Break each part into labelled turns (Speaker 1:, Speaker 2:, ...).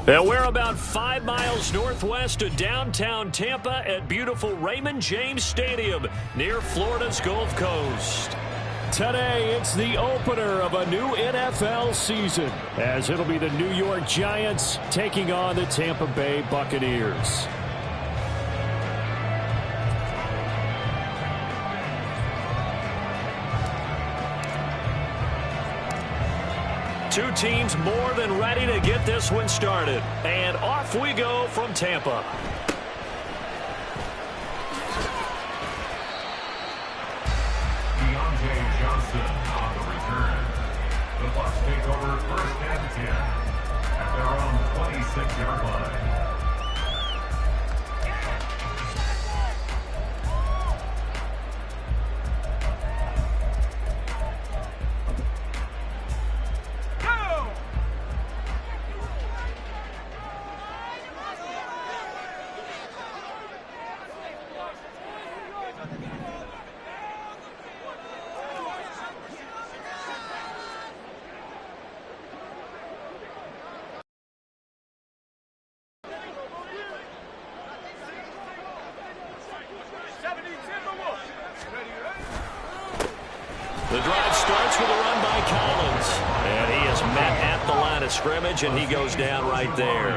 Speaker 1: Now we're about 5 miles northwest of downtown Tampa at beautiful Raymond James Stadium near Florida's Gulf Coast. Today, it's the opener of a new NFL season, as it'll be the New York Giants taking on the Tampa Bay Buccaneers. Two teams more than ready to get this one started. And off we go from Tampa.
Speaker 2: Johnson on the return. The Bucs take over first and 10 at their own 26-yard line.
Speaker 1: The drive starts with a run by Collins. And he is met at the line of scrimmage, and he goes down right there.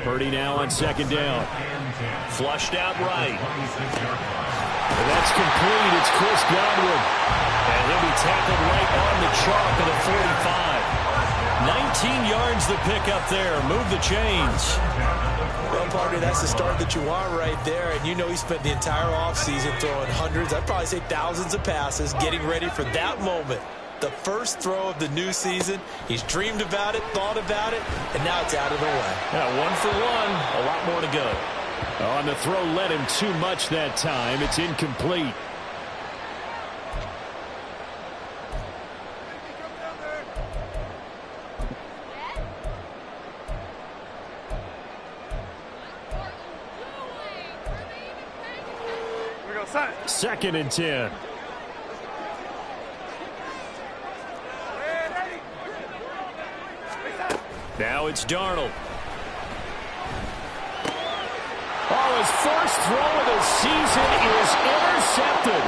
Speaker 1: Purdy now on second down. Flushed out right. And that's complete. It's Chris Godwin. And he'll be tackled right on the chalk at the 45. 19 yards the pick up there. Move the chains.
Speaker 3: Well, partner, that's the start that you want right there. And you know he spent the entire offseason throwing hundreds, I'd probably say thousands of passes, getting ready for that moment. The first throw of the new season. He's dreamed about it, thought about it, and now it's out of the way.
Speaker 1: Yeah, 1 for 1. A lot more to go. On the throw led him too much that time. It's incomplete. Second and 10. Now it's Darnold. Oh, his first throw of the season is intercepted.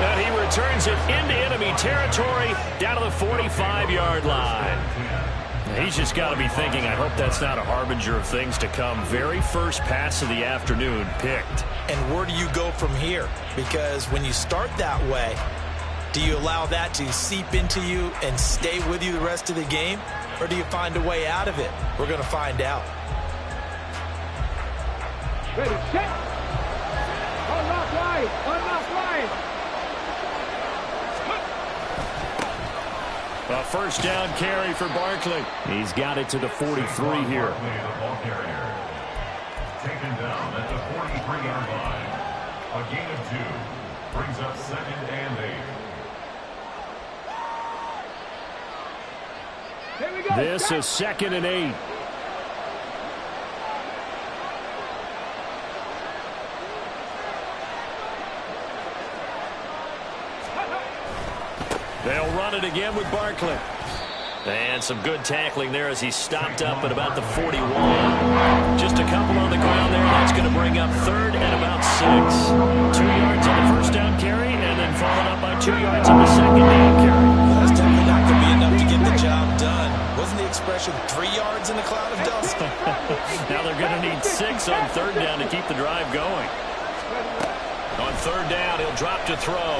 Speaker 1: And he returns it into enemy territory down to the 45-yard line. He's just got to be thinking, I hope that's not a harbinger of things to come. Very first pass of the afternoon picked.
Speaker 3: And where do you go from here? Because when you start that way, do you allow that to seep into you and stay with you the rest of the game? Or do you find a way out of it? We're going to find out.
Speaker 4: Ready, set. Unlock wide. Unlock wide.
Speaker 1: A first down carry for Barkley. He's got it to the 43 here.
Speaker 2: Taken down at the 43-yard line. A gain of 2 brings up second and 8.
Speaker 4: Here we go.
Speaker 1: This is second and 8. They'll run it again with Barkley. And some good tackling there as he stopped up at about the 41. Just a couple on the ground there. That's going to bring up third and about 6. 2 yards on the first down carry, and then followed up by 2 yards on the second down carry.
Speaker 3: That's definitely not going to be enough to get the job done. Wasn't the expression 3 yards in a cloud of dust?
Speaker 1: Now they're going to need 6 on third down to keep the drive going. On third down, he'll drop to throw.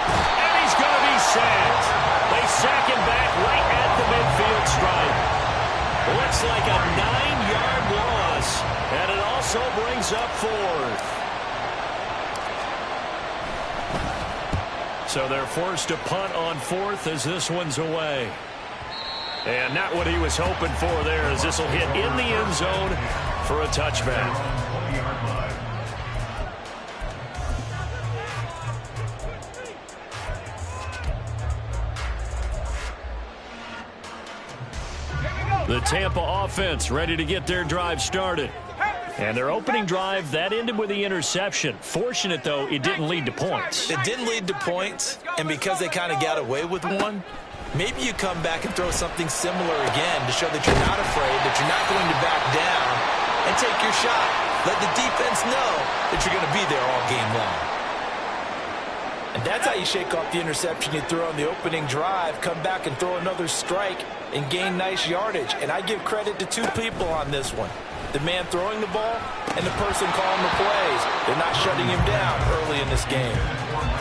Speaker 1: And he's going to be sacked. They sack him back right at the midfield stripe. Looks like a 9-yard loss. And it also brings up fourth. So they're forced to punt on fourth as this one's away. And not what he was hoping for there, as this will hit in the end zone for a touchback. The Tampa offense ready to get their drive started. And their opening drive, that ended with the interception. Fortunate, though, it didn't lead to points.
Speaker 3: It didn't lead to points, and because they kind of got away with one, maybe you come back and throw something similar again to show that you're not afraid, that you're not going to back down, and take your shot. Let the defense know that you're going to be there all game long. And that's how you shake off the interception you threw on the opening drive, come back and throw another strike and gain nice yardage. And I give credit to two people on this one. The man throwing the ball and the person calling the plays. They're not shutting him down early in this game.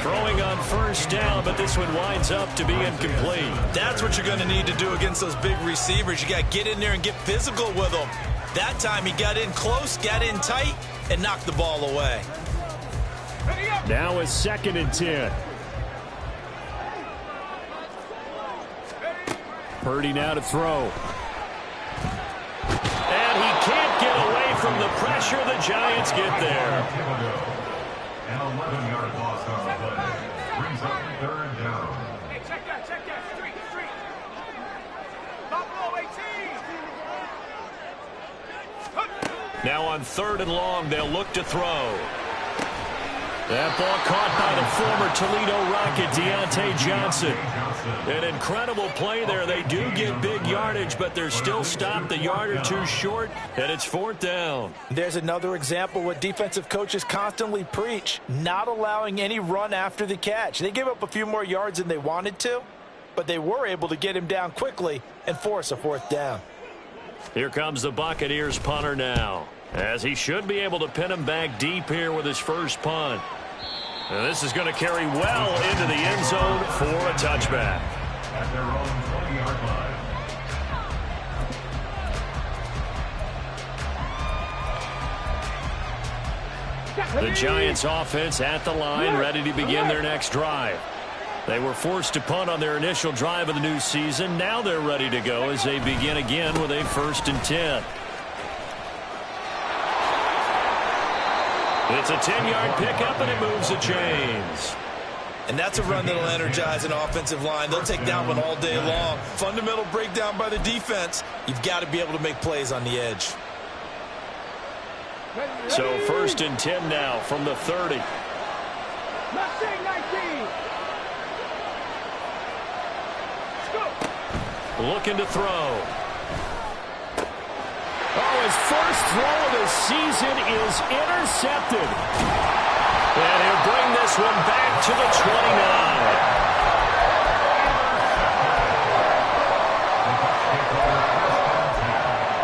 Speaker 1: Throwing on first down, but this one winds up to be incomplete.
Speaker 3: That's what you're going to need to do against those big receivers. You got to get in there and get physical with them. That time he got in close, got in tight, and knocked the ball away.
Speaker 1: Now it's 2nd and 10. Purdy now to throw. And he can't get away from the pressure. The Giants get there.
Speaker 2: An 11-yard loss on the play. Brings up 3rd down.
Speaker 4: Hey, check that. Street. Buffalo 18.
Speaker 1: Now on 3rd and long, they'll look to throw. That ball caught by the former Toledo Rocket, Deontay Johnson. An incredible play there. They do get big yardage, but they're still stopped a yard or two short, and it's 4th down.
Speaker 3: There's another example what defensive coaches constantly preach, not allowing any run after the catch. They gave up a few more yards than they wanted to, but they were able to get him down quickly and force a 4th down.
Speaker 1: Here comes the Buccaneers punter now, as he should be able to pin him back deep here with his first punt. And this is going to carry well into the end zone for a touchback.
Speaker 2: At their own 20-yard line.
Speaker 1: The Giants offense at the line, ready to begin their next drive. They were forced to punt on their initial drive of the new season. Now they're ready to go as they begin again with a 1st and 10. It's a 10-yard pickup, and it moves the chains.
Speaker 3: And that's a run that'll energize an offensive line. They'll take that one all day long. Fundamental breakdown by the defense. You've got to be able to make plays on the edge.
Speaker 1: So 1st and 10 now from the 30.
Speaker 4: Mustang 19.
Speaker 1: Looking to throw. Oh, his first throw of the season is intercepted. And he'll bring this one back to the 29.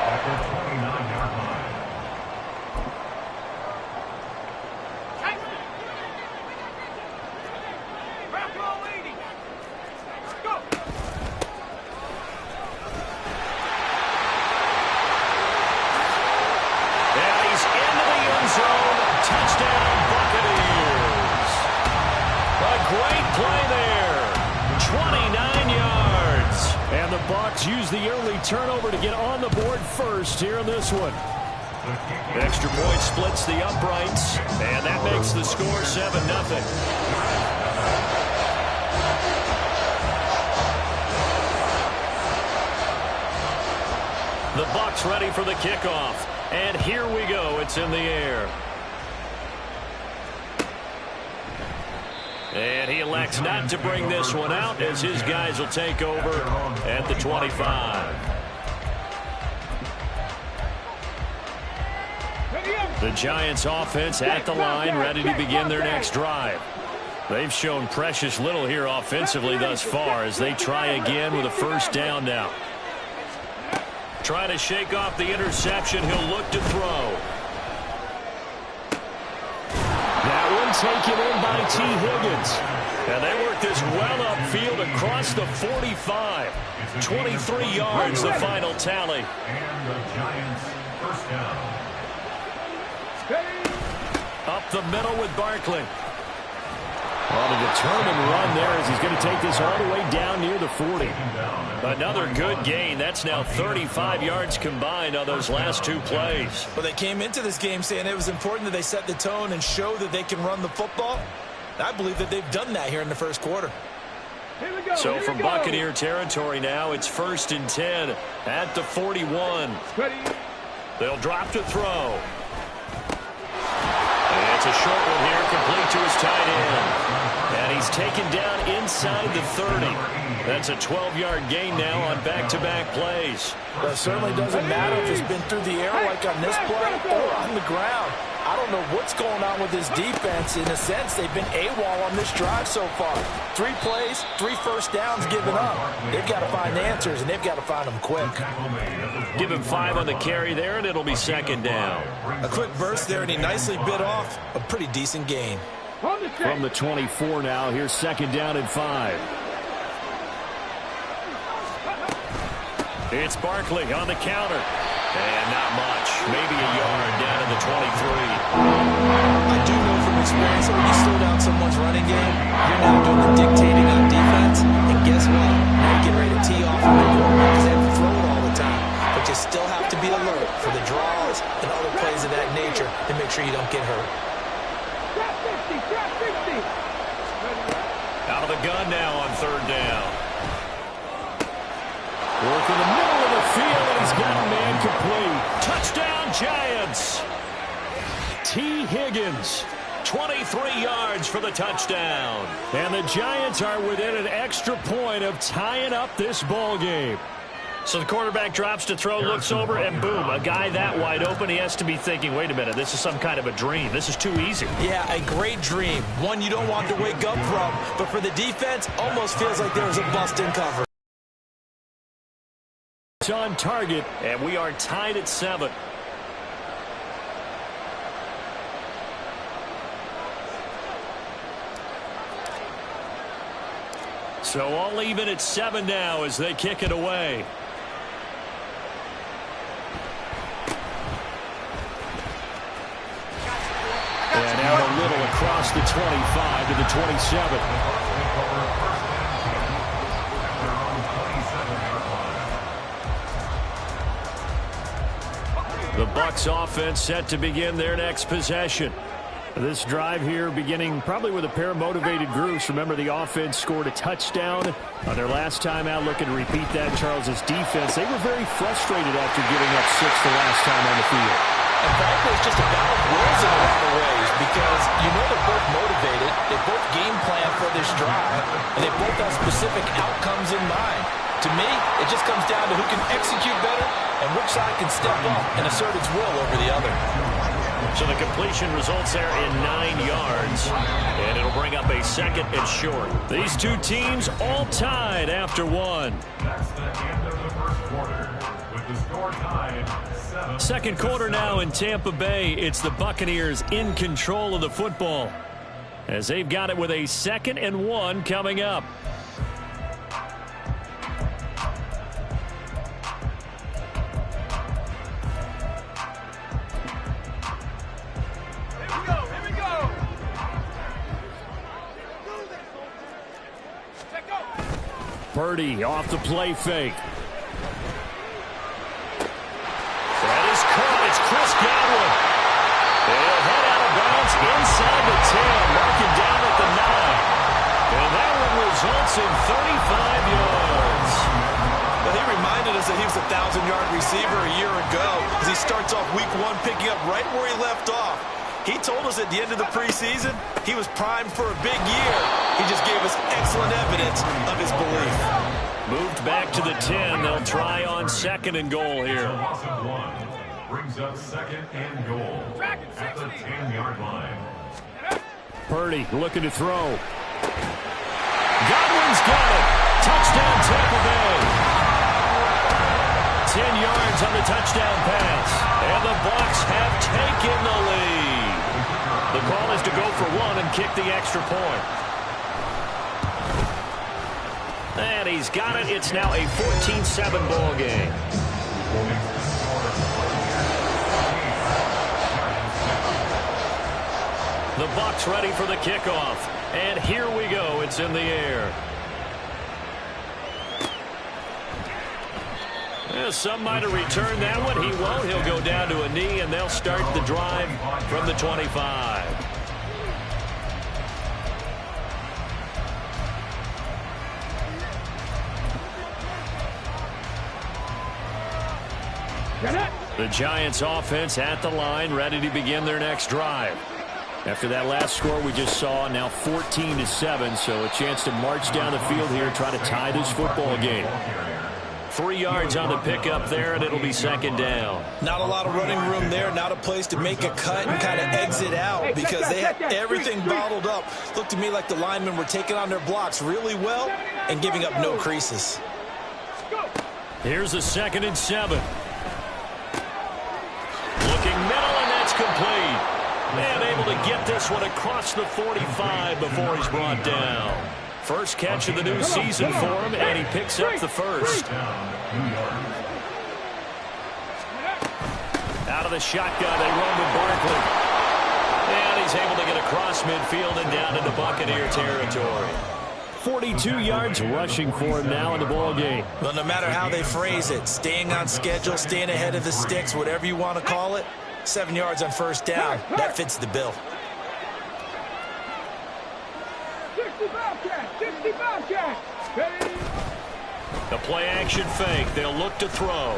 Speaker 2: At their 29-yard line.
Speaker 4: Buffalo 80. Go.
Speaker 1: Touchdown, Buccaneers. A great play there. 29 yards. And the Bucs use the early turnover to get on the board first here in this one. Extra point splits the uprights, and that makes the score 7-0. The Bucs ready for the kickoff. And here we go. It's in the air. And he elects not to bring this one out as his guys will take over at the 25. The Giants offense at the line, ready to begin their next drive. They've shown precious little here offensively thus far as they try again with a 1st down now. Trying to shake off the interception. He'll look to throw. That one taken in by T. Higgins. And they work this well upfield across the 45. 23 yards, the final tally.
Speaker 2: And the Giants 1st down.
Speaker 1: Up the middle with Barkley. On a determined run there as he's going to take this all the way down near the 40. Another good gain. That's now 35 yards combined on those last two plays.
Speaker 3: Well, they came into this game saying it was important that they set the tone and show that they can run the football. I believe that they've done that here in the first quarter.
Speaker 4: Here we go.
Speaker 1: So from Buccaneer territory now, it's 1st and 10 at the 41.
Speaker 4: Ready.
Speaker 1: They'll drop to throw. And it's a short one here, complete to his tight end. And he's taken down inside the 30. That's a 12-yard gain now on back-to-back plays.
Speaker 3: Well, it certainly doesn't matter if it's been through the air like on this play or on the ground. I don't know what's going on with this defense. In a sense, they've been AWOL on this drive so far. 3 plays, 3 first downs given up. They've got to find answers, and they've got to find them quick.
Speaker 1: Give him 5 on the carry there, and it'll be 2nd down.
Speaker 3: A quick burst there, and he nicely bit off a pretty decent gain.
Speaker 1: From the 24 now, here's 2nd down and 5. It's Barkley on the counter. And not much. Maybe a yard down to the 23.
Speaker 3: I do know from experience that when you slow down someone's running game, you're now doing the dictating on defense. And guess what? Now you're getting ready to tee off from the quarterback because they have to throw it all the time. But you still have to be alert for the draws and other plays of that nature to make sure you don't get hurt.
Speaker 4: Trap 50, trap 50.
Speaker 1: Out of the gun now on 3rd down. Work in the middle of the field, and he's got a man complete. Touchdown, Giants. T. Higgins, 23 yards for the touchdown. And the Giants are within an extra point of tying up this ball game. So the quarterback drops to throw, looks over, and boom, a guy that wide open, he has to be thinking, wait a minute, this is some kind of a dream. This is too easy.
Speaker 3: Yeah, a great dream. One you don't want to wake up from. But for the defense, almost feels like there was a bust in cover.
Speaker 1: On target, and we are tied at 7. So all even at 7 now as they kick it away. And out a little across the 25 to the 27. The Bucs offense set to begin their next possession. This drive here beginning probably with a pair of motivated groups. Remember, the offense scored a touchdown on their last time out. Looking to repeat that. Charles's defense, they were very frustrated after giving up 6 the last time on the field.
Speaker 3: And frankly, it's just a battle of wills in a lot of ways because you know they're both motivated. They both game plan for this drive, and they both have specific outcomes in mind. To me, it just comes down to who can execute better and which side can step up and assert its will over the other.
Speaker 1: So the completion results there in 9 yards, and it'll bring up a 2nd and short. These two teams all tied after 1.
Speaker 2: That's the end of the first quarter with the score tied 7.
Speaker 1: Second quarter now in Tampa Bay. It's the Buccaneers in control of the football as they've got it with a 2nd and 1 coming up. Purdy off the play fake. That is caught. It's Chris Godwin. They'll head out of bounds inside the 10, marking down at the 9. And that one results in 35 yards.
Speaker 3: Well, he reminded us that he was a 1,000-yard receiver a year ago as he starts off week 1 picking up right where he left off. He told us at the end of the preseason he was primed for a big year. He just gave us excellent evidence of his belief.
Speaker 1: Moved back to the 10. They'll try on 2nd and goal here.
Speaker 2: Loss of 1 brings up 2nd and goal at the 10-yard line.
Speaker 1: Purdy looking to throw. Godwin's got it. Touchdown Tampa Bay. 10 yards on the touchdown pass. And the Bucs have taken the lead. The call is to go for 1 and kick the extra point. And he's got it. It's now a 14-7 ball game. The Bucs ready for the kickoff. And here we go. It's in the air. Some might have returned that one. He won't. He'll go down to a knee, and they'll start the drive from the 25. The Giants offense at the line, ready to begin their next drive. After that last score we just saw, now 14-7, so a chance to march down the field here, try to tie this football game. 3 yards on the pickup there, and it'll be second down.
Speaker 3: Not a lot of running room there, not a place to make a cut and kind of exit out because they had everything bottled up. Looked to me like the linemen were taking on their blocks really well and giving up no creases.
Speaker 1: Here's a 2nd and 7. Looking middle, and that's complete. And able to get this one across the 45 before he's brought down. First catch of the new season for him, and he picks up the first. Out of the shotgun, they run with Barkley. And he's able to get across midfield and down into Buccaneer territory. 42 yards rushing for him now in the ball game.
Speaker 3: Well, no matter how they phrase it, staying on schedule, staying ahead of the sticks, whatever you want to call it, 7 yards on first down. That fits the bill.
Speaker 4: 65 catch.
Speaker 1: The play action fake. They'll look to throw.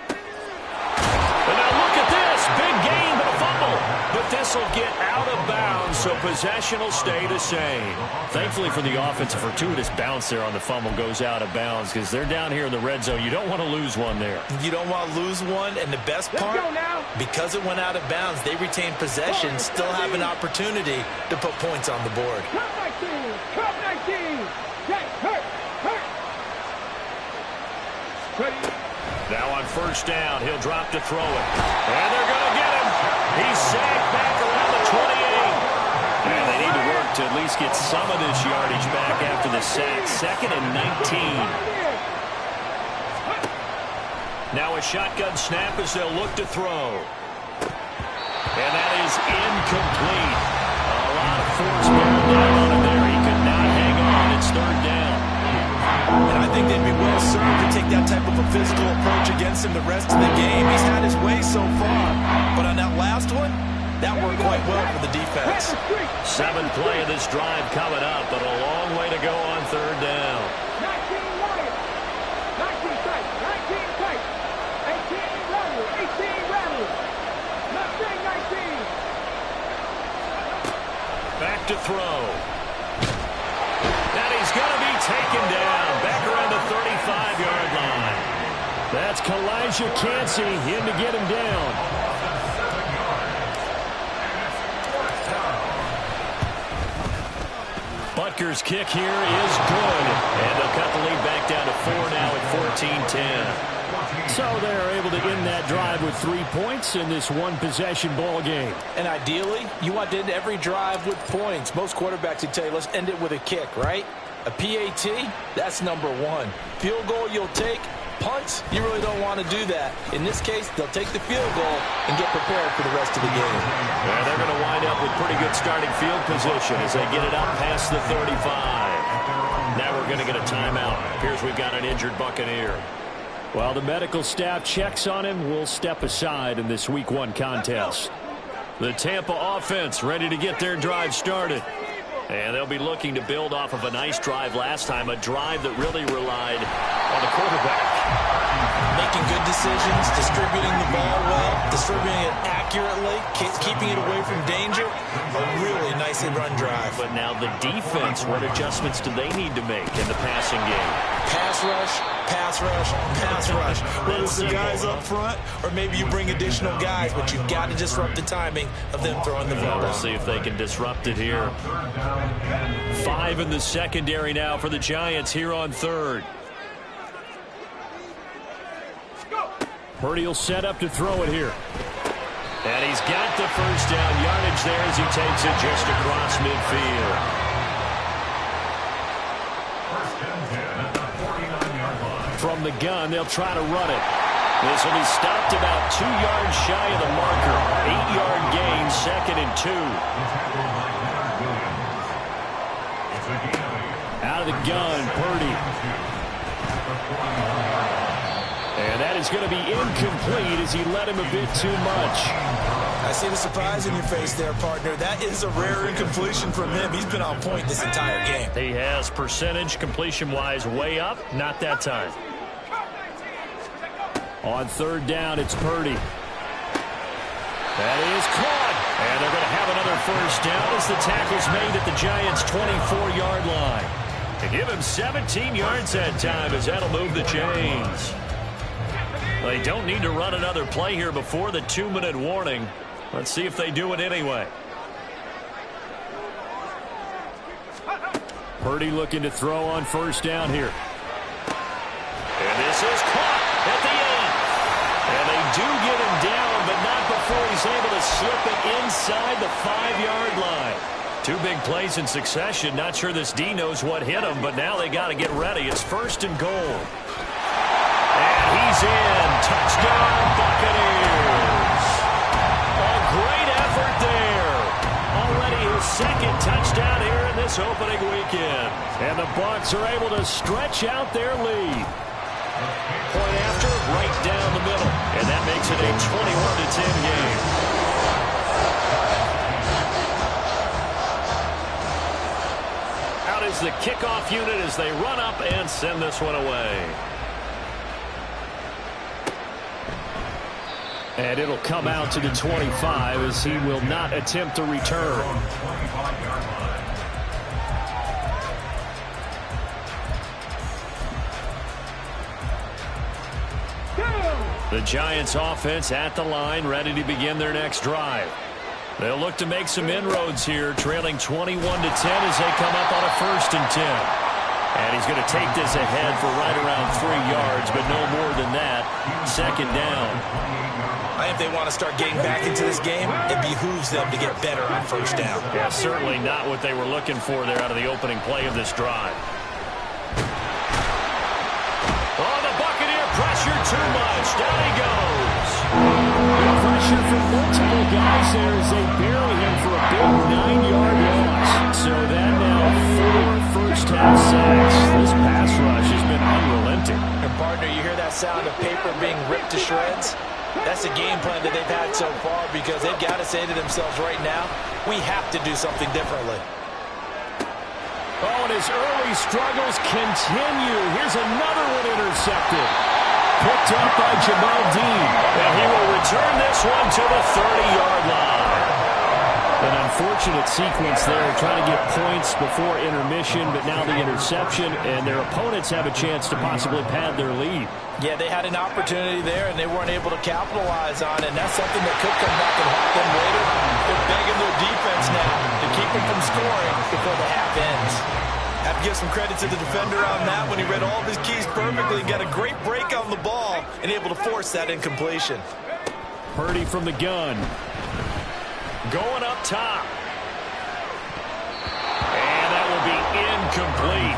Speaker 1: And now look at this. Big gain, but a fumble. But this will get out of bounds, so possession will stay the same. Thankfully for the offense, a fortuitous bounce there on the fumble goes out of bounds because they're down here in the red zone. You don't want to lose one there.
Speaker 3: You don't want to lose one, and the best part, because it went out of bounds, they retain possession, still have an opportunity to put points on the board.
Speaker 4: Cup 19. Cup 19. Hurt.
Speaker 1: Now on first down, he'll drop to throw it. And they're going to get him. He's sacked back around the 28. And they need to work to at least get some of this yardage back after the sack. 2nd and 19. Now a shotgun snap as they'll look to throw. And that is incomplete. A lot of force bearing down on him there. He could not hang on. It's 3rd down.
Speaker 3: And I think they'd be well served to take that type of a physical approach against him the rest of the game. He's had his way so far. But on that last one, that worked quite well for the defense.
Speaker 1: 7th play of this drive coming up, but a long way to go on 3rd down.
Speaker 4: 19 Warriors. 19 tight. 19 tight. 18 rattle. 18 rattle. Nothing 19.
Speaker 1: Back to throw. And he's going to be taken down. Back around the 35-yard line. That's Kalijah Cansey in to get him down. Butker's kick here is good. And they'll cut the lead back down to 4 now at 14-10. So they're able to end that drive with 3 points in this one-possession ball game.
Speaker 3: And ideally, you want to end every drive with points. Most quarterbacks would tell you, let's end it with a kick, right? A PAT, that's number 1. Field goal you'll take. Punts, you really don't want to do that. In this case, they'll take the field goal and get prepared for the rest of the game.
Speaker 1: Yeah, they're going to wind up with pretty good starting field position as they get it up past the 35. Now we're going to get a timeout. Appears we've got an injured Buccaneer. While the medical staff checks on him, we'll step aside in this Week 1 contest. The Tampa offense ready to get their drive started. And they'll be looking to build off of a nice drive last time, a drive that really relied on the quarterback.
Speaker 3: Making good decisions, distributing the ball well, distributing it accurately, keeping it away from danger. A really nicely run drive.
Speaker 1: But now the defense, what adjustments do they need to make in the passing game?
Speaker 3: Pass rush, pass rush, pass rush. Whether it's the guys up front or maybe you bring additional guys, but you've got to disrupt the timing of them throwing the ball.
Speaker 1: We'll see if they can disrupt it here. 5 in the secondary now for the Giants here on 3rd. Purdy will set up to throw it here. And he's got the first down yardage there as he takes it just across midfield. From the gun, they'll try to run it. This will be stopped about 2 yards shy of the marker. 8-yard gain, 2nd and 2. Out of the gun, Purdy. And that is going to be incomplete as he led him a bit too much.
Speaker 3: I see the surprise in your face there, partner. That is a rare incompletion from him. He's been on point this entire game.
Speaker 1: He has percentage completion-wise way up. Not that time. On 3rd down, it's Purdy. That is caught. And they're going to have another 1st down as the tackle's made at the Giants' 24-yard line. They give him 17 yards that time as that'll move the chains. They don't need to run another play here before the 2-minute warning. Let's see if they do it anyway. Purdy looking to throw on 1st down here. And this is caught at the 8. And they do get him down, but not before he's able to slip it inside the 5-yard line. 2 big plays in succession. Not sure this D knows what hit him, but now they got to get ready. It's 1st and goal. And he's in. Touchdown, Buccaneers. A great effort there. Already his 2nd touchdown here in this opening weekend. And the Bucs are able to stretch out their lead. Point after, right down the middle. And that makes it a 21-10 game. Out is the kickoff unit as they run up and send this one away. And it'll come out to the 25 as he will not attempt to return. The Giants offense at the line, ready to begin their next drive. They'll look to make some inroads here, trailing 21-10 as they come up on a 1st and 10. And he's going to take this ahead for right around 3 yards, but no more than that. 2nd down.
Speaker 3: I think they want to start getting back into this game. It behooves them to get better on 1st down.
Speaker 1: Yeah, certainly not what they were looking for there out of the opening play of this drive. Oh, the Buccaneer pressure too much. Down he goes. The pressure from multiple guys there as they bury him for a big 9-yard loss. So that now 4 first-half sacks. This pass rush has been unrelenting.
Speaker 3: And partner, you hear that sound of paper being ripped to shreds? That's the game plan that they've had so far because they've got to say to themselves right now, we have to do something differently.
Speaker 1: Oh, and his early struggles continue. Here's another one intercepted. Picked up by Jamal Dean. And he will return this one to the 30-yard line. An unfortunate sequence there, trying to get points before intermission, but now the interception, and their opponents have a chance to possibly pad their lead.
Speaker 3: Yeah, they had an opportunity there, and they weren't able to capitalize on it, and that's something that could come back and haunt them later. They're begging their defense now to keep them from scoring before the half ends. Have to give some credit to the defender on that when he read all of his keys perfectly and got a great break on the ball and able to force that incompletion.
Speaker 1: Purdy from the gun. Going up top. And that will be incomplete.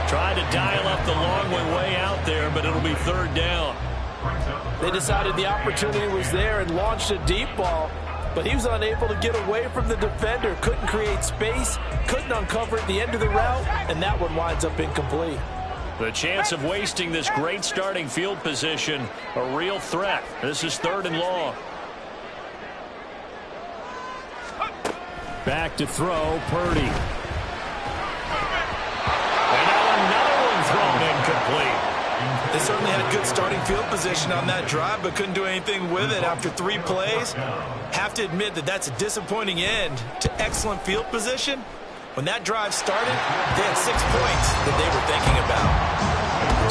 Speaker 1: Tried to dial up the long one way out there, but it'll be 3rd down.
Speaker 3: They decided the opportunity was there and launched a deep ball, but he was unable to get away from the defender. Couldn't create space, couldn't uncover at the end of the route, and that one winds up incomplete.
Speaker 1: The chance of wasting this great starting field position, a real threat. This is 3rd and long. Back to throw, Purdy. And now another one thrown incomplete.
Speaker 3: They certainly had good starting field position on that drive, but couldn't do anything with it after 3 plays. Have to admit that that's a disappointing end to excellent field position. When that drive started, they had 6 points that they were thinking about.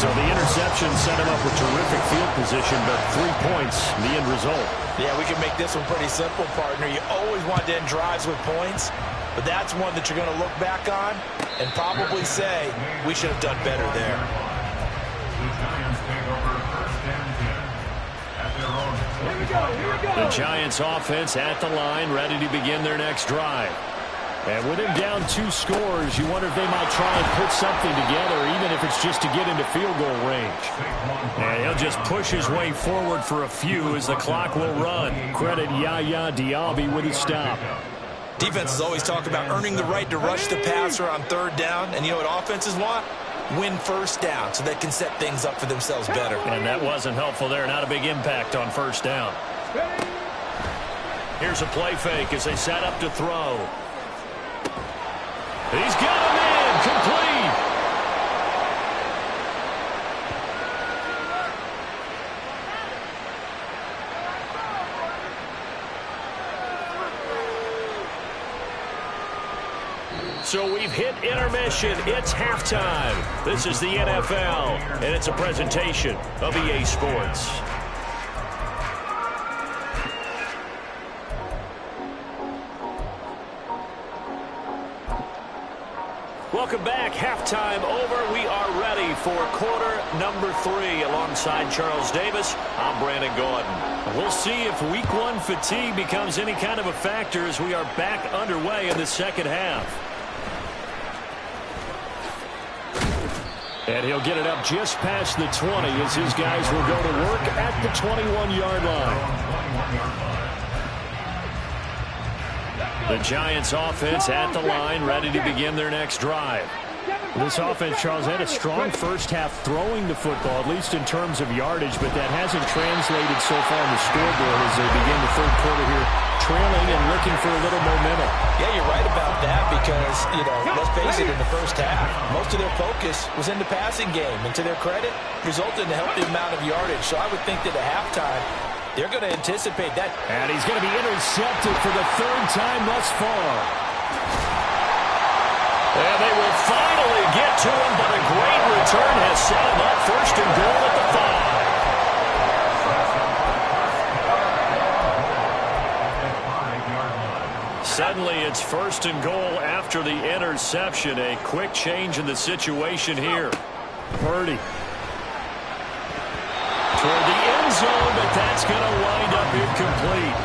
Speaker 1: So the interception set him up with terrific field position, but 3 points, the end result.
Speaker 3: Yeah, we can make this one pretty simple, partner. You always want to end drives with points, but that's one that you're going to look back on and probably say, we should have done better there.
Speaker 2: Here we go.
Speaker 1: The Giants offense at the line, ready to begin their next drive. And with him down 2 scores, you wonder if they might try and put something together, even if it's just to get into field goal range. And he'll just push his way forward for a few as the clock will run. Credit Yaya Diaby with his stop.
Speaker 3: Defenses always talk about earning the right to rush the passer on 3rd down. And you know what offenses want? Win 1st down so they can set things up for themselves better.
Speaker 1: And that wasn't helpful there. Not a big impact on 1st down. Here's a play fake as they set up to throw. He's got him in. Complete. So we've hit intermission. It's halftime. This is the NFL, and it's a presentation of EA Sports. Welcome back. Halftime over. We are ready for quarter number 3. Alongside Charles Davis, I'm Brandon Gordon. We'll see if week 1 fatigue becomes any kind of a factor as we are back underway in the second half. And he'll get it up just past the 20 as his guys will go to work at the 21-yard line. The Giants offense at the line, ready to begin their next drive. This offense, Charles, had a strong first half throwing the football, at least in terms of yardage, but that hasn't translated so far on the scoreboard as they begin the 3rd quarter here, trailing and looking for a little momentum.
Speaker 3: Yeah, you're right about that because, let's face it, in the first half, most of their focus was in the passing game. And to their credit, resulted in a healthy amount of yardage. So I would think that at halftime, they're going to anticipate that.
Speaker 1: And he's going to be intercepted for the 3rd time thus far. And they will finally get to him, but a great return has set him up 1st and goal at the 5. Suddenly it's 1st and goal after the interception. A quick change in the situation here. Purdy toward the end zone, but that's going to wind up incomplete.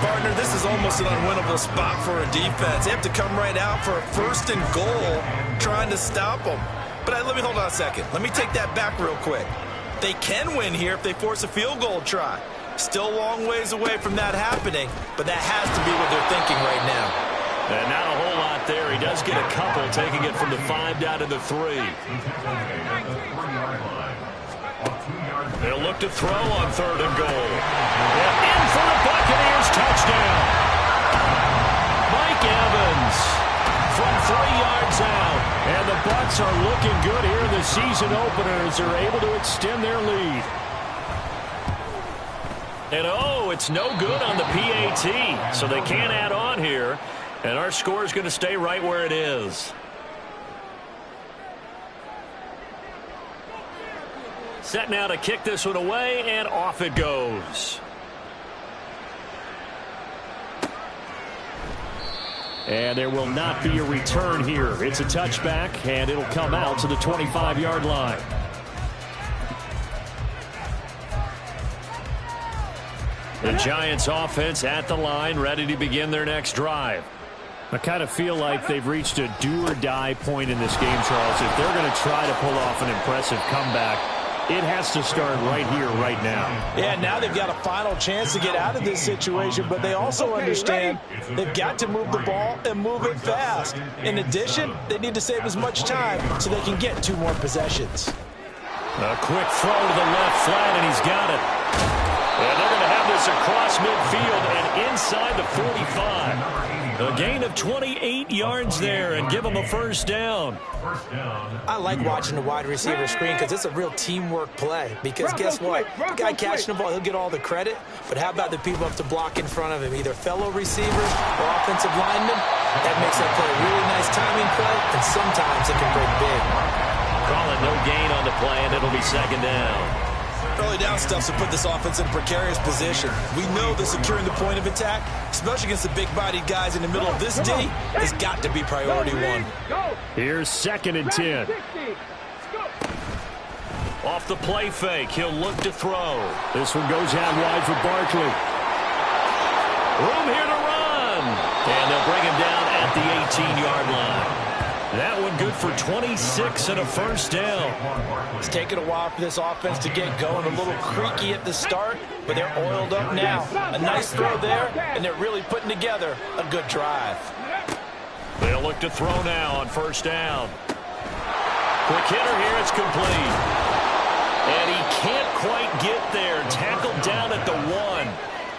Speaker 3: Partner, this is almost an unwinnable spot for a defense. They have to come right out for a 1st and goal trying to stop them. But let me hold on a second. Let me take that back real quick. They can win here if they force a field goal try. Still a long ways away from that happening, but that has to be what they're thinking right now.
Speaker 1: And not a whole lot there. He does get a couple, taking it from the 5 down to the 3. They'll look to throw on 3rd and goal. In for the Buccaneers touchdown. Mike Evans from 3 yards out. And the Bucs are looking good here in the season opener as they're able to extend their lead. And it's no good on the PAT, so they can't add on here. And our score is going to stay right where it is. Set now to kick this one away, and off it goes. And there will not be a return here. It's a touchback, and it'll come out to the 25-yard line. The Giants offense at the line, ready to begin their next drive. I kind of feel like they've reached a do-or-die point in this game, Charles. If they're going to try to pull off an impressive comeback, it has to start right here, right now.
Speaker 3: Yeah, now they've got a final chance to get out of this situation, but they also understand they've got to move the ball and move it fast. In addition, they need to save as much time so they can get 2 more possessions.
Speaker 1: A quick throw to the left flat, and he's got it. And they're going to have this across midfield and inside the 45. A gain of 28 yards there and give them a 1st down.
Speaker 3: I like watching the wide receiver screen because it's a real teamwork play. Because guess what? The guy catching the ball, he'll get all the credit. But how about the people up to block in front of him, either fellow receivers or offensive linemen? That makes that play a really nice timing play, and sometimes it can break big.
Speaker 1: Calling no gain on the play, and it'll be 2nd down.
Speaker 3: Early down stuff to put this offense in a precarious position. We know that securing the point of attack, especially against the big-bodied guys in the middle of this D, has got to be priority 1.
Speaker 1: Here's 2nd and 10. Off the play fake, he'll look to throw. This one goes out wide for Barkley. Room here to run. And they'll bring him down at the 15-yard line. That one good for 26 and a first down.
Speaker 3: It's taken a while for this offense to get going. A little creaky at the start, but they're oiled up now. A nice throw there, and they're really putting together a good drive.
Speaker 1: They'll look to throw now on first down. Quick hitter here, it's complete. And he can't quite get there. Tackled down at the 1.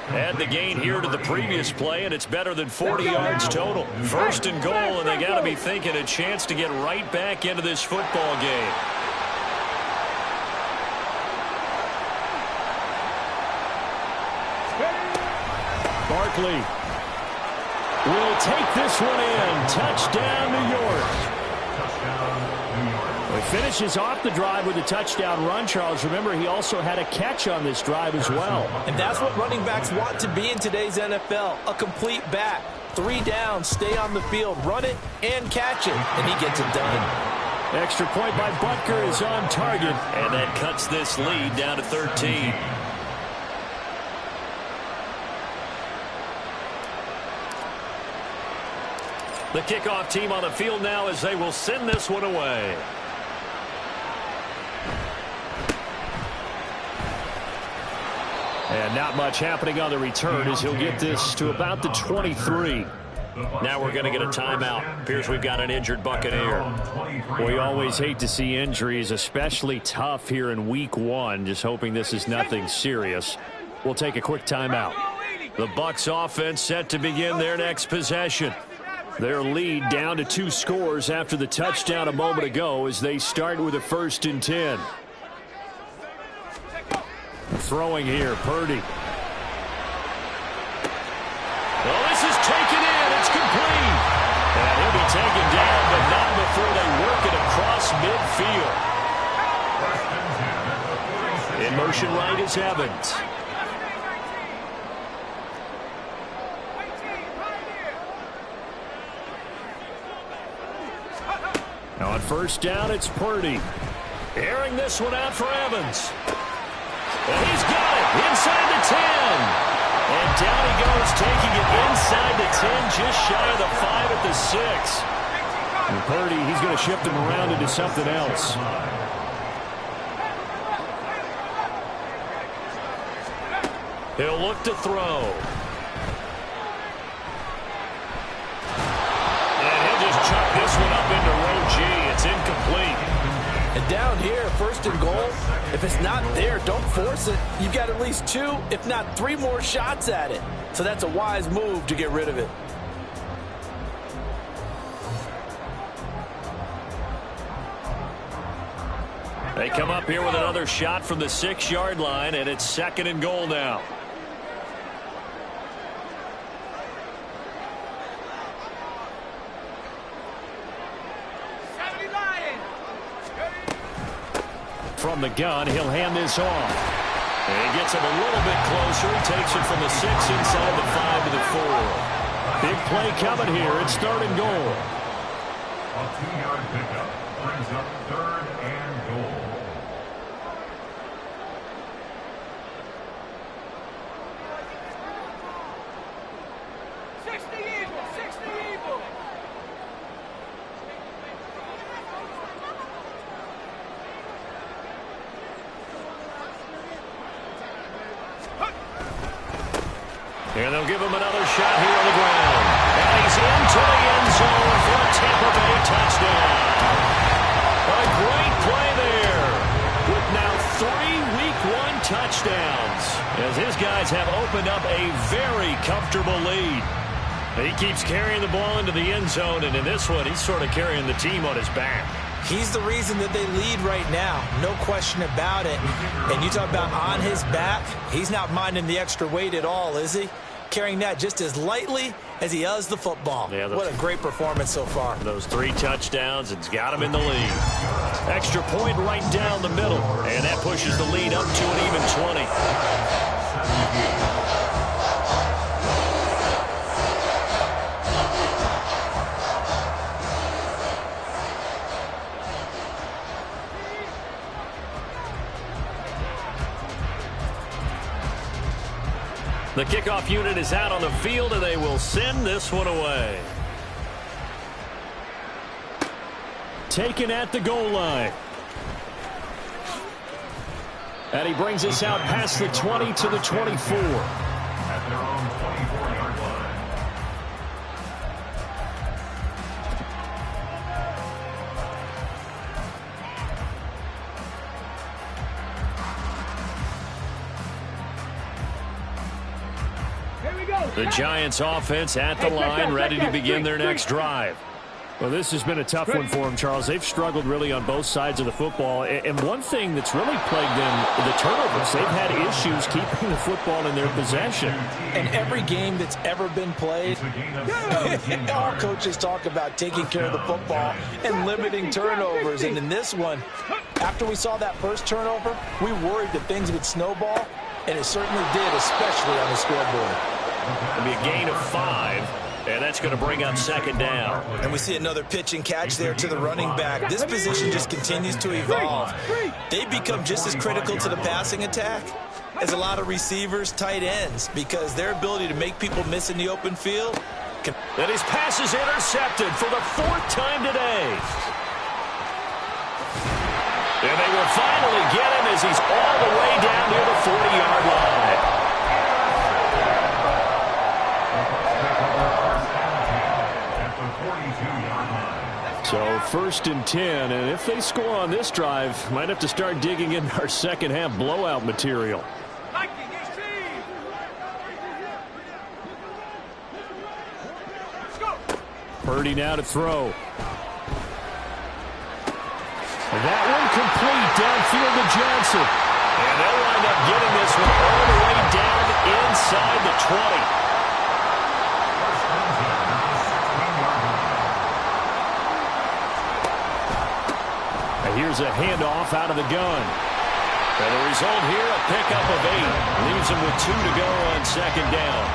Speaker 1: Add the gain here to the previous play, and it's better than 40 yards total. First and goal, and they got to be thinking a chance to get right back into this football game. Barkley will take this one in. Touchdown, New York. Well, he finishes off the drive with a touchdown run, Charles. Remember, he also had a catch on this drive as well.
Speaker 3: And that's what running backs want to be in today's NFL, a complete back. 3 down, stay on the field, run it, and catch it, and he gets it done.
Speaker 1: Extra point by Butker is on target, and that cuts this lead down to 13. The kickoff team on the field now as they will send this one away. And not much happening on the return as he'll get this to about the 23. Now we're going to get a timeout. Appears we've got an injured Buccaneer. We always hate to see injuries, especially tough here in week 1. Just hoping this is nothing serious. We'll take a quick timeout. The Bucs offense set to begin their next possession. Their lead down to 2 scores after the touchdown a moment ago as they start with a 1st and 10. Throwing here, Purdy. Well, this is taken in. It's complete. And he'll be taken down, but not before they work it across midfield. In motion right is Evans. On first down, it's Purdy. Airing this one out for Evans. And he's got it inside the 10. And down he goes, taking it inside the 10, just shy of the 5 at the 6. And Purdy, he's going to shift him around into something else. He'll look to throw. And he'll just chuck this one up into row G. It's incomplete.
Speaker 3: And down here, 1st and goal, if it's not there, don't force it. You've got at least 2, if not 3 more shots at it. So that's a wise move to get rid of it.
Speaker 1: They come up here with another shot from the 6-yard line, and it's 2nd and goal now. From the gun, he'll hand this off. And he gets him a little bit closer. He takes it from the 6 inside the 5 to the 4. Big play coming here. It's 3rd and goal.
Speaker 2: A 2-yard pickup brings up 3rd and goal.
Speaker 1: And they'll give him another shot here on the ground. And he's into the end zone for a Tampa Bay touchdown. A great play there with now 3 Week 1 touchdowns as his guys have opened up a very comfortable lead. He keeps carrying the ball into the end zone, and in this one, he's sort of carrying the team on his back.
Speaker 3: He's the reason that they lead right now. No question about it. And you talk about on his back, he's not minding the extra weight at all, is he? Carrying that just as lightly as he does the football. Yeah, what a great performance so far.
Speaker 1: Those 3 touchdowns, it's got him in the lead. Extra point right down the middle. And that pushes the lead up to an even 20. The kickoff unit is out on the field, and they will send this one away. taken at the goal line. And he brings us out past the 20 to the 24.
Speaker 2: At their own 24-yard line.
Speaker 4: Here we go.
Speaker 1: The Giants offense at the line, ready to begin their next drive. Well, this has been a tough one for them, Charles. They've struggled really on both sides of the football. And one thing that's really plagued them, the turnovers. They've had issues keeping the football in their possession.
Speaker 3: And every game that's ever been played, all coaches talk about taking care of the football and limiting turnovers. And in this one, after we saw that first turnover, we worried that things would snowball, and it certainly did, especially on the scoreboard.
Speaker 1: It'll be a gain of 5. And that's going to bring up second down.
Speaker 3: And we see another pitch and catch there to the running back. This position just continues to evolve. They become just as critical to the passing attack as a lot of receivers, tight ends, because their ability to make people miss in the open field.
Speaker 1: And his pass is intercepted for the 4th time today. And they will finally get him as he's all the way down near the 40-yard line. So 1st and 10, and if they score on this drive, might have to start digging in our second half blowout material. Purdy now to throw. That one complete downfield to Johnson. And they'll wind up getting this one all the way down inside the 20. Here's a handoff out of the gun. And the result here, a pickup of 8. Leaves him with 2 to go on second down.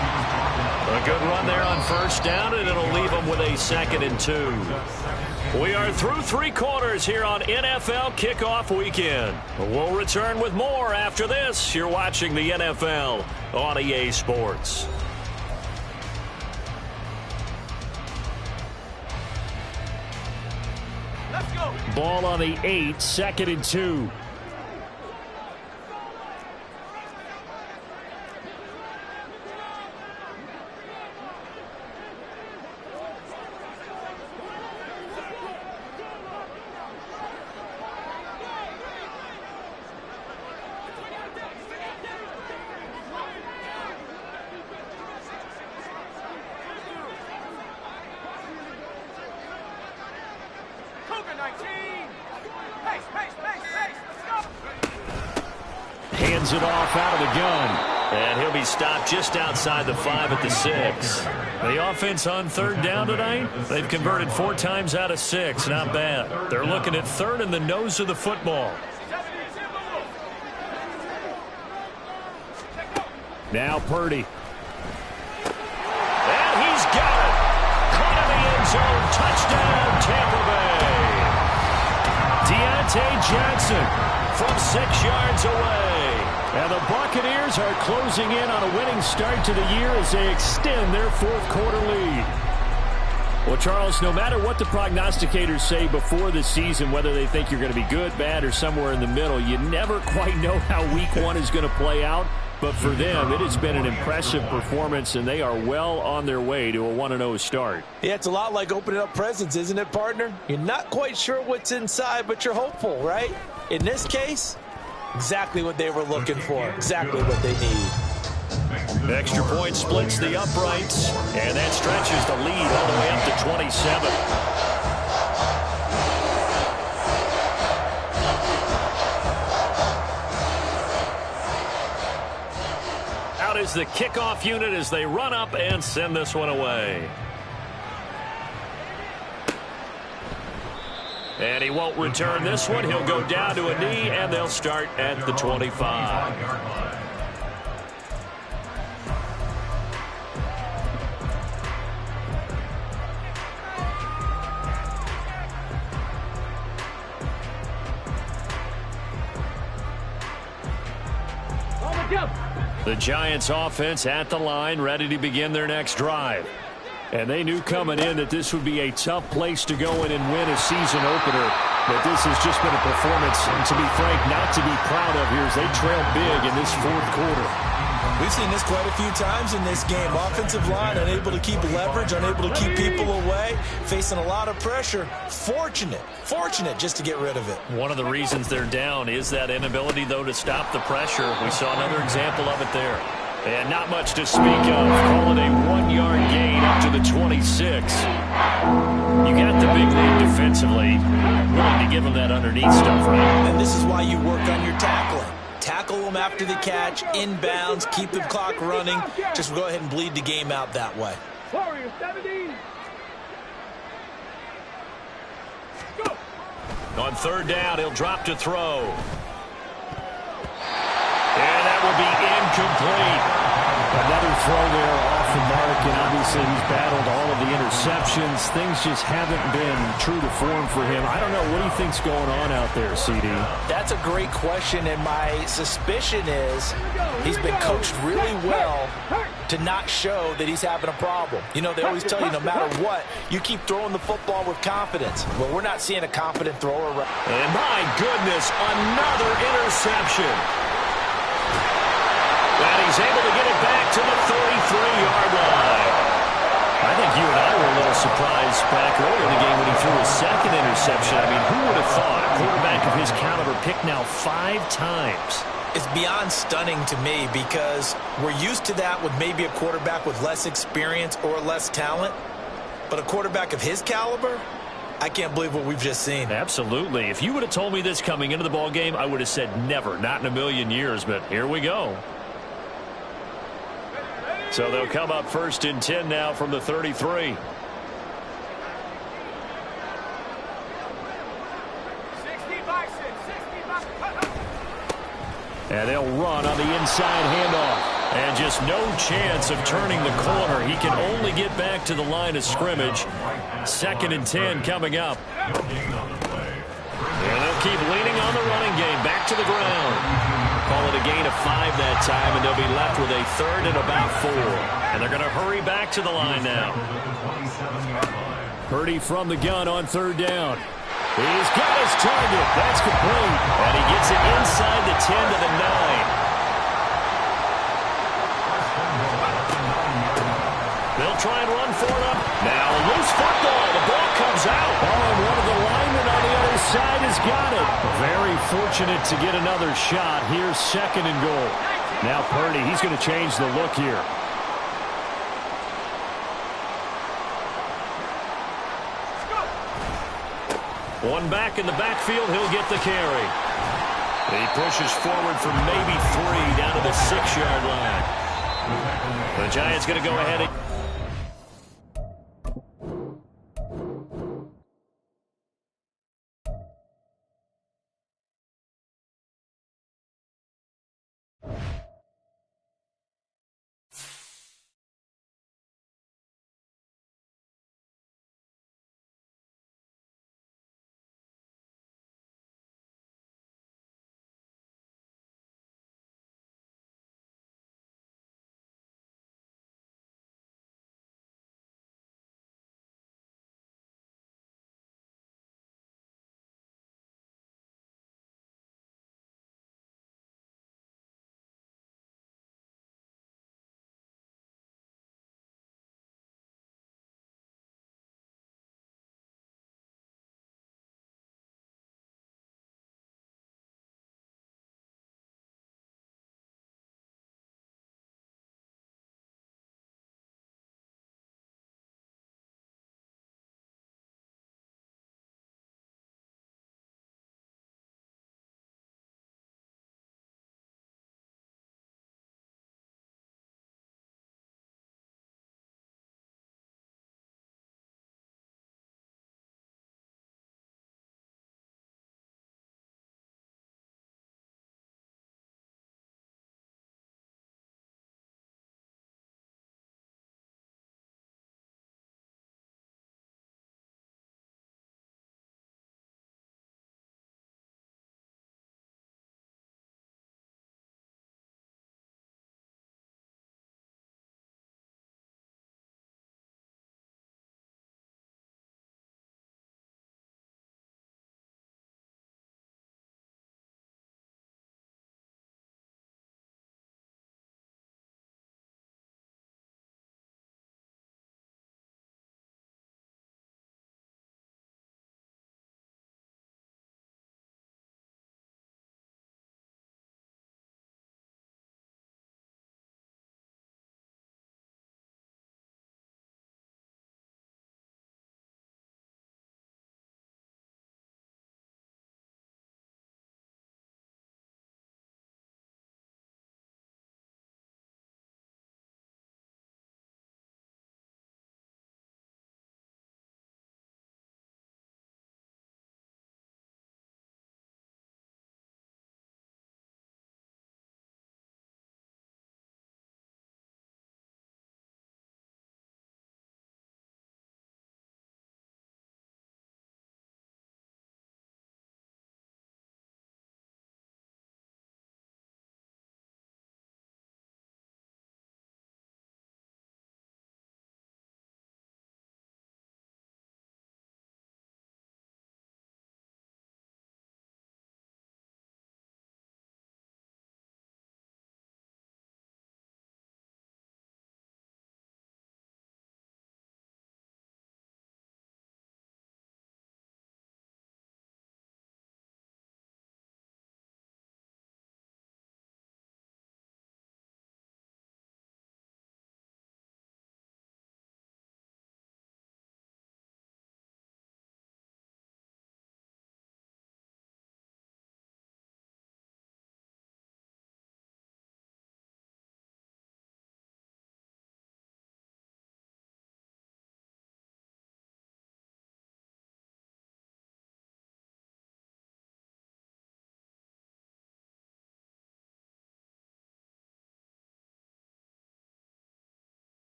Speaker 1: A good run there on first down, and it'll leave him with a 2nd and 2. We are through 3 quarters here on NFL Kickoff Weekend. We'll return with more after this. You're watching the NFL on EA Sports. Ball on the 8, 2nd and 2. Hands it off out of the gun. And he'll be stopped just outside the 5 at the 6. The offense on 3rd down tonight, they've converted 4 times out of 6. Not bad. They're looking at 3rd in the nose of the football. Now Purdy. And he's got it. Caught in the end zone. Touchdown, Tampa Bay. Deontay Johnson from 6 yards away. And the Buccaneers are closing in on a winning start to the year as they extend their 4th quarter lead. Well, Charles, no matter what the prognosticators say before the season, whether they think you're going to be good, bad, or somewhere in the middle, you never quite know how week 1 is going to play out. But for them, it has been an impressive performance, and they are well on their way to a 1-0 start.
Speaker 3: Yeah, it's a lot like opening up presents, isn't it, partner? You're not quite sure what's inside, but you're hopeful, right? In this case, exactly what they were looking for, exactly what they need.
Speaker 1: Extra point splits the uprights, and that stretches the lead all the way up to 27. Out is the kickoff unit as they run up and send this one away. And he won't return this one. He'll go down to a knee, and they'll start at the 25. The Giants offense at the line, ready to begin their next drive. And they knew coming in that this would be a tough place to go in and win a season opener. But this has just been a performance, and to be frank, not to be proud of here as they trail big in this fourth quarter.
Speaker 3: We've seen this quite a few times in this game. Offensive line unable to keep leverage, unable to keep people away, facing a lot of pressure. Fortunate just to get rid of it.
Speaker 1: One of the reasons they're down is that inability, though, to stop the pressure. We saw another example of it there. And not much to speak of. Call it a 1-yard gain up to the 26. You got the big lead defensively. Willing to give them that underneath stuff, right?
Speaker 3: And this is why you work on your tackling. Tackle them after the catch, inbounds, keep the clock running. Just go ahead and bleed the game out that way.
Speaker 4: Warriors 70. Go.
Speaker 1: On third down, he'll drop to throw. And that will be incomplete.
Speaker 5: Another throw there off the mark, and obviously he's battled all of the interceptions. Things just haven't been true to form for him. I don't know. What do you think's going on out there, CD?
Speaker 3: That's a great question, and my suspicion is he's been coached really well to not show that he's having a problem. You know, they always tell you no matter what, you keep throwing the football with confidence. Well, we're not seeing a confident thrower.
Speaker 1: And my goodness, another interception. And he's able to get it back to the 33-yard line. I think you and I were a little surprised back earlier in the game when he threw his second interception. I mean, who would have thought a quarterback of his caliber picked now 5 times?
Speaker 3: It's beyond stunning to me because we're used to that with maybe a quarterback with less experience or less talent. But a quarterback of his caliber, I can't believe what we've just seen.
Speaker 1: Absolutely. If you would have told me this coming into the ball game, I would have said never, not in a million years. But here we go. So they'll come up 1st and 10 now from the 33. And they'll run on the inside handoff. And just no chance of turning the corner. He can only get back to the line of scrimmage. 2nd and 10 coming up. And they'll keep leaning on the running game. Back to the ground. Call it a gain of 5 that time, and they'll be left with a 3rd and about 4. And they're going to hurry back to the line now. Purdy from the gun on 3rd down. He's got his target. That's complete. And he gets it inside the 10 to the 9. They'll try and run for it. Now a loose football. The ball comes out.
Speaker 5: Oh, and one of the linemen on the other side has got it.
Speaker 1: Very fortunate to get another shot. Here's 2nd and goal. Now Purdy, he's going to change the look here. One back in the backfield, he'll get the carry. He pushes forward for maybe 3 down to the 6-yard line. The Giants going to go ahead.